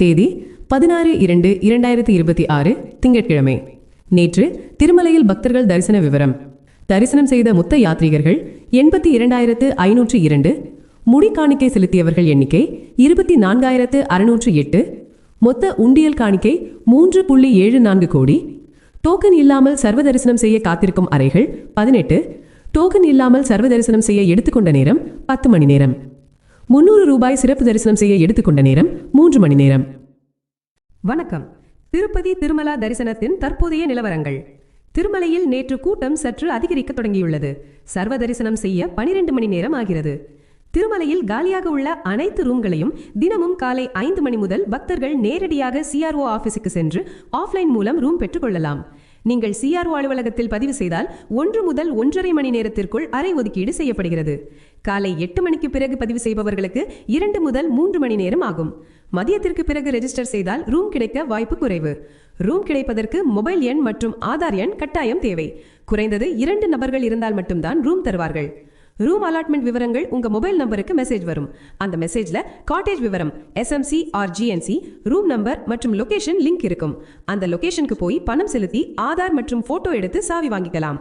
தேதி 16/2/2026 திங்கட்கிழமை. நேற்று திருமலையில் பக்தர்கள் தரிசன விவரம். தரிசனம் செய்த மொத்த யாத்ரீகர்கள் 82,502. முடி காணிக்கை செலுத்தியவர்கள் எண்ணிக்கை 24,608. மொத்த உண்டியல் காணிக்கை 3.74 கோடி. டோக்கன் இல்லாமல் சர்வ தரிசனம் செய்ய காத்திருக்கும் அறைகள் 18. டோக்கன் இல்லாமல் சர்வ தரிசனம் செய்ய எடுத்துக்கொண்ட நேரம் 10 மணி நேரம். 300 ரூபாய் சிறப்பு தரிசனம் செய்ய எடுத்துக்கொண்ட நேரம் 3 மணி நேரம். வணக்கம். திருப்பதி திருமலா தரிசனத்தின் தற்போதைய நிலவரங்கள். திருமலையில் நேற்று கூட்டம் சற்று அதிகரிக்க தொடங்கியுள்ளது. சர்வ தரிசனம் செய்ய 12 மணி நேரம் ஆகிறது. திருமலையில் காலியாக உள்ள அனைத்து ரூம்களையும் தினமும் காலை 5 மணி முதல் பக்தர்கள் நேரடியாக CRO ஆபீஸுக்கு சென்று ஆஃப்லைன் மூலம் ரூம் பெற்றுக் கொள்ளலாம். நீங்கள் CRO அலுவலகத்தில் பதிவு செய்தால் 1 முதல் 1.5 மணி நேரத்திற்குள் அறை ஒதுக்கீடு செய்யப்படுகிறது. காலை 8 மணிக்கு பிறகு பதிவு செய்பவர்களுக்கு 2 முதல் 3 மணி நேரம் ஆகும். மதியத்திற்கு பிறகு ரெஜிஸ்டர் செய்தால் ரூம் கிடைக்க வாய்ப்பு குறைவு. ரூம் கிடைப்பதற்கு மொபைல் எண் மற்றும் ஆதார் எண் கட்டாயம் தேவை. குறைந்தது 2 நபர்கள் இருந்தால் மட்டும்தான் ரூம் தருவார்கள். ரூம் அலாட்மெண்ட் விவரங்கள் உங்க மொபைல் நம்பருக்கு மெசேஜ் வரும். அந்த மெசேஜ்ல காட்டேஜ் விவரம், SMC or GNC, room number மற்றும் லொகேஷன் லிங்க் இருக்கும். அந்த லொகேஷனுக்கு போய் பணம் செலுத்தி ஆதார் மற்றும் போட்டோ எடுத்து சாவி வாங்கிக்கலாம்.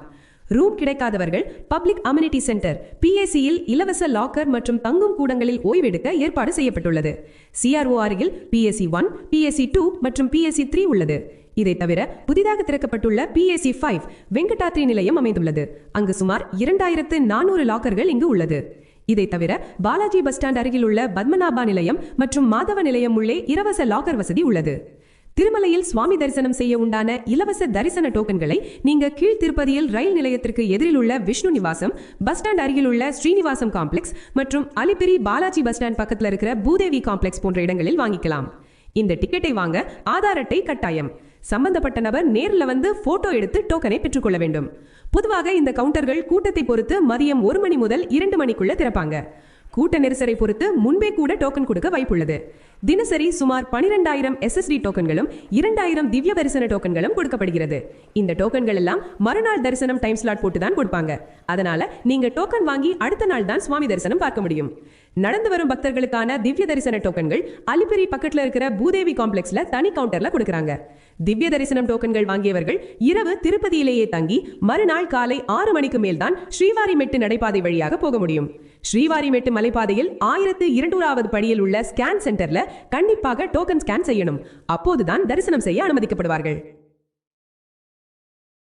ரூம் கிடைக்காதவர்கள் பப்ளிக் அம்யூனிட்டி சென்டர் PACயில் இலவச லாக்கர் மற்றும் தங்கும் கூடங்களில் ஓய்வெடுக்க ஏற்பாடு செய்யப்பட்டுள்ளது. CRO அருகில் PAC 1, PAC 2 மற்றும் PAC 3 உள்ளது. இதை தவிர புதிதாக திறக்கப்பட்டுள்ள PAC 5 வெங்கடாத்ரி நிலையம் அமைந்துள்ளது. அங்கு சுமார் 2,400 லாக்கர்கள் இங்கு உள்ளது. இதை தவிர பாலாஜி பஸ் ஸ்டாண்ட் அருகில் உள்ள பத்மநாபா நிலையம் மற்றும் மாதவ நிலையம் உள்ளே இலவச லாக்கர் வசதி உள்ளது. திருமலையில் சுவாமி தரிசனம் செய்ய உண்டான இலவச தரிசன டோக்கன்களை நீங்க கீழ் திருப்பதியில் ரயில் நிலையத்திற்கு எதிரில் உள்ள விஷ்ணு நிவாசம், பஸ் ஸ்டாண்ட் அருகில் உள்ள ஸ்ரீனிவாசம் காம்ப்ளெக்ஸ் மற்றும் அலிபிரி பாலாஜி பஸ் ஸ்டாண்ட் பக்கத்தில் இருக்கிற பூதேவி காம்ப்ளெக்ஸ் போன்ற இடங்களில் வாங்கிக்கலாம். இந்த டிக்கெட்டை வாங்க ஆதார் அட்டை கட்டாயம். சம்பந்தப்பட்ட நபர் நேரில் வந்து போட்டோ எடுத்து டோக்கனை பெற்றுக்கொள்ள வேண்டும். பொதுவாக இந்த கவுண்டர்கள் கூட்டத்தை பொறுத்து மதியம் 1 மணி முதல் 2 மணிக்குள்ள திறப்பாங்க. கூட்ட நெரிசலை பொறுத்து முன்பே கூட டோக்கன் கொடுக்க வாய்ப்புள்ளது. தினசரி சுமார் 12,000 SSD டோக்கன்களும் 2,000 திவ்ய தரிசன டோக்கன்களும் கொடுக்கப்படுகிறது. இந்த டோக்கன்கள் எல்லாம் மறுநாள் தரிசனம் டைம் ஸ்லாட் போட்டு தான் கொடுப்பாங்க. அதனால நீங்க டோக்கன் வாங்கி அடுத்த நாள் தான் சுவாமி தரிசனம் பார்க்க முடியும். நடந்து வரும் பக்தர்களுக்கான திவ்ய தரிசன டோக்கன்கள் அலிபிரி பக்கத்துல இருக்கிற பூதேவி காம்ப்ளெக்ஸ்ல தனி கவுண்டர்ல கொடுக்கறாங்க. திவ்ய தரிசனம் டோக்கன்கள் வாங்கியவர்கள் இரவு திருப்பதியிலேயே தங்கி மறுநாள் காலை 6 மணிக்கு மேல் தான் ஸ்ரீவாரிமெட்டு நடைபாதை வழியாக போக முடியும். ஸ்ரீவாரிமெட்டு மலைப்பாதையில் 1200வது படியில் உள்ள ஸ்கேன் சென்டர்ல கண்டிப்பாக டோக்கன் ஸ்கேன் செய்யணும். அப்போதுதான் தரிசனம் செய்ய அனுமதிக்கப்படுவார்கள்.